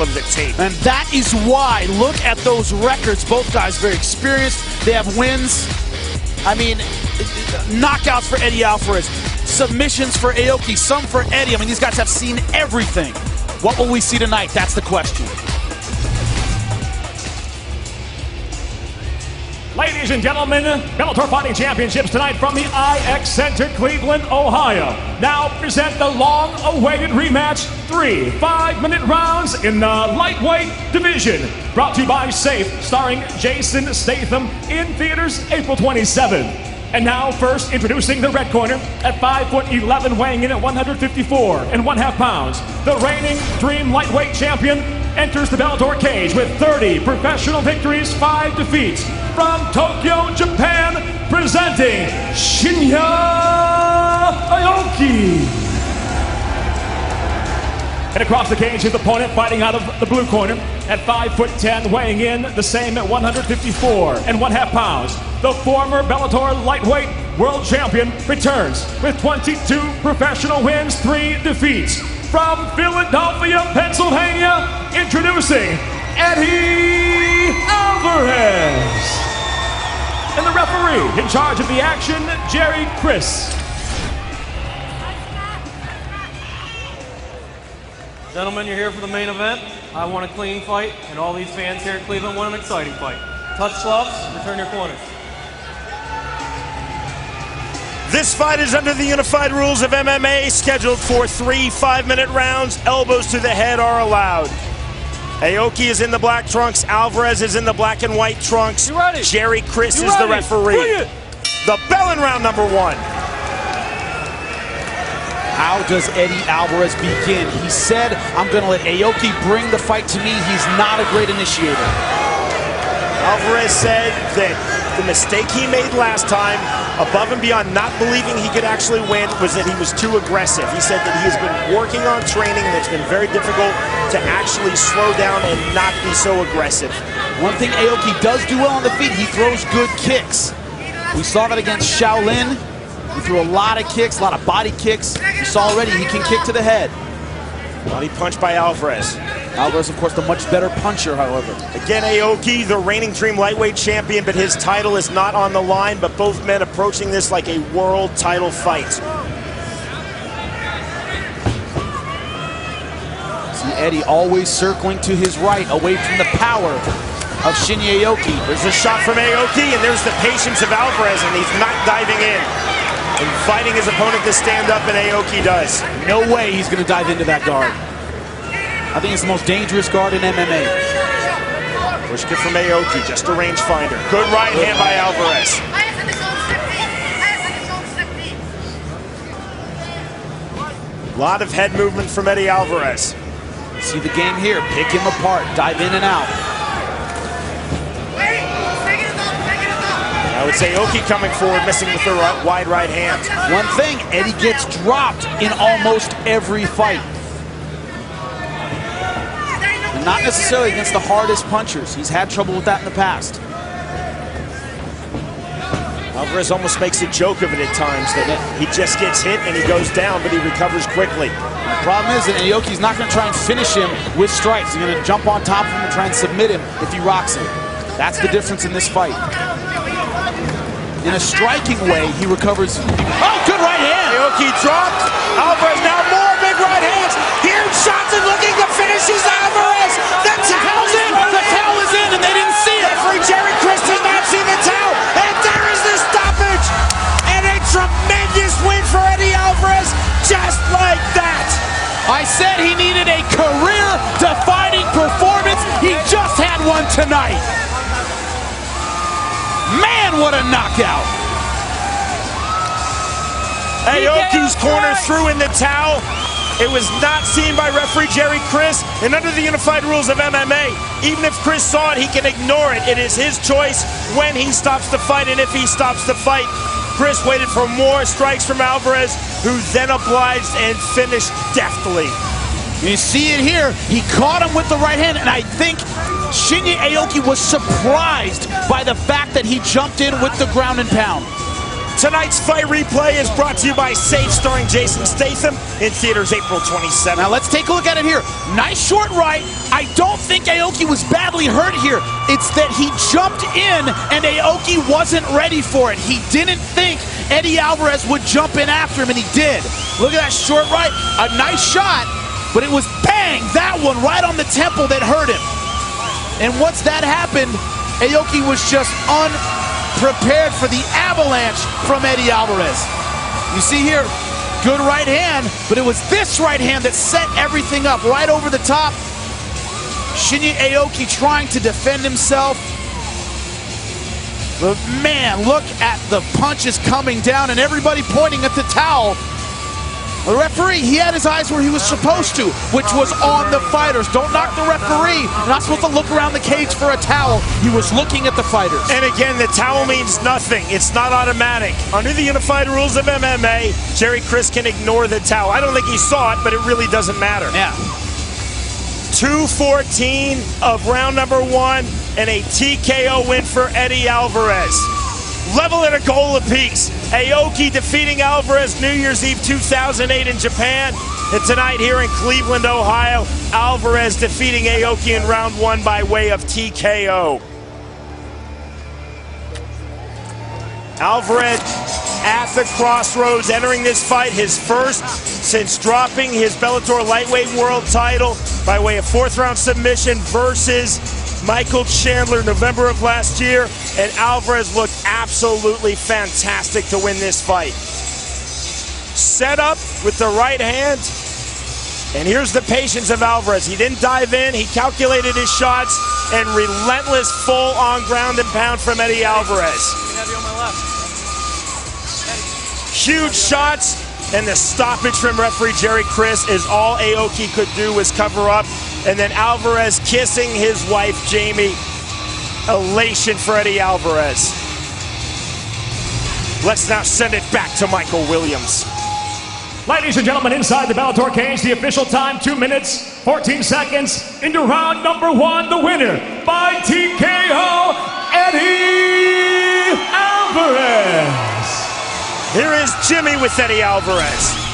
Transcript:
of the tape. And that is why, look at those records. Both guys very experienced. They have wins. I mean, knockouts for Eddie Alvarez, submissions for Aoki, some for Eddie. I mean, these guys have seen everything. What will we see tonight? That's the question. Ladies and gentlemen, Bellator Fighting Championships tonight from the IX Center, Cleveland, Ohio. Now present the long-awaited rematch, 3 5-minute rounds in the lightweight division. Brought to you by Safe, starring Jason Statham, in theaters April 27th. And now first introducing the red corner at 5'11", weighing in at 154.5 pounds. The reigning Dream Lightweight Champion enters the Bellator cage with 30 professional victories, 5 defeats. From Tokyo, Japan, presenting Shinya Aoki. And across the cage, his opponent fighting out of the blue corner at 5'10", weighing in the same at 154.5 pounds. The former Bellator lightweight world champion returns with 22 professional wins, 3 defeats. From Philadelphia, Pennsylvania, introducing Eddie Alvarez. And the referee in charge of the action, Jerry Chris. Gentlemen, you're here for the main event. I want a clean fight, and all these fans here in Cleveland want an exciting fight. Touch gloves, return your corners. This fight is under the unified rules of MMA, scheduled for 3 5-minute rounds. Elbows to the head are allowed. Aoki is in the black trunks. Alvarez is in the black and white trunks. Jerry Chris is the referee. The bell in round number 1. How does Eddie Alvarez begin? He said, I'm going to let Aoki bring the fight to me. He's not a great initiator. Alvarez said that the mistake he made last time, above and beyond not believing he could actually win, was that he was too aggressive. He said that he has been working on training, and it's been very difficult to actually slow down and not be so aggressive. One thing Aoki does do well on the feet, he throws good kicks. We saw that against Shaolin. He threw a lot of kicks, a lot of body kicks. You saw already he can kick to the head. Body punch by Alvarez. Alvarez, of course, the much better puncher, however. Again, Aoki, the reigning Dream Lightweight Champion, but his title is not on the line, but both men approaching this like a world title fight. See Eddie always circling to his right, away from the power of Shinya Aoki. There's a shot from Aoki, and there's the patience of Alvarez, and he's not diving in. Inviting his opponent to stand up, and Aoki does. No way he's going to dive into that guard. I think it's the most dangerous guard in MMA. Push kick from Aoki, just a rangefinder. Good right hand by Alvarez. A lot of head movement from Eddie Alvarez. See the game here, pick him apart, dive in and out. I would say Aoki coming forward, missing with the wide right hand. One thing, Eddie gets dropped in almost every fight. And not necessarily against the hardest punchers. He's had trouble with that in the past. Alvarez almost makes a joke of it at times, that he just gets hit and he goes down, but he recovers quickly. The problem is that Aoki's not going to try and finish him with strikes. He's going to jump on top of him and try and submit him if he rocks him. That's the difference in this fight. In a striking way, he recovers. Oh, good right hand! Aoki dropped. Alvarez now more big right hands. Huge shots and looking to finish his Alvarez. The towel's in. The towel is in, and they didn't see it. Referee Jerry Chris did not see the towel, and there is the stoppage. And a tremendous win for Eddie Alvarez, just like that. I said he needed a career-defining performance. He just had one tonight. Man, what a knockout! Aoki's corner threw in the towel. It was not seen by referee Jerry Chris, and under the unified rules of MMA, even if Chris saw it, he can ignore it. It is his choice when he stops the fight and if he stops the fight. Chris waited for more strikes from Alvarez, who then obliged and finished deftly. You see it here. He caught him with the right hand, and I think Shinya Aoki was surprised by the fact that he jumped in with the ground and pound. Tonight's fight replay is brought to you by Safe, starring Jason Statham, in theaters April 27th. Now let's take a look at it here. Nice short right. I don't think Aoki was badly hurt here. It's that he jumped in and Aoki wasn't ready for it. He didn't think Eddie Alvarez would jump in after him, and he did. Look at that short right. A nice shot, but it was bang, that one right on the temple that hurt him. And once that happened, Aoki was just unprepared for the avalanche from Eddie Alvarez. You see here, good right hand, but it was this right hand that set everything up right over the top. Shinya Aoki trying to defend himself. But man, look at the punches coming down and everybody pointing at the towel. The referee, he had his eyes where he was supposed to, which was on the fighters. Don't knock the referee. You're not supposed to look around the cage for a towel. He was looking at the fighters. And again, the towel means nothing. It's not automatic. Under the unified rules of MMA, Jerry Chris can ignore the towel. I don't think he saw it, but it really doesn't matter. Yeah. 2:14 of round number 1 and a TKO win for Eddie Alvarez. Level and a goal apiece. Aoki defeating Alvarez New Year's Eve 2008 in Japan. And tonight here in Cleveland, Ohio, Alvarez defeating Aoki in round 1 by way of TKO. Alvarez at the crossroads, entering this fight, his first since dropping his Bellator lightweight world title by way of 4th round submission versus Michael Chandler November of last year, and Alvarez looked absolutely fantastic to win this fight. Set up with the right hand, and here's the patience of Alvarez. He didn't dive in, he calculated his shots, and relentless full-on ground and pound from Eddie Alvarez. Huge shots, and the stoppage from referee Jerry Chris is all Aoki could do was cover up. And then Alvarez kissing his wife, Jamie. Elation for Eddie Alvarez. Let's now send it back to Michael Williams. Ladies and gentlemen, inside the Bellator cage, the official time, 2 minutes, 14 seconds. Into round number 1, the winner by TKO, Eddie Alvarez. Here is Jimmy with Eddie Alvarez.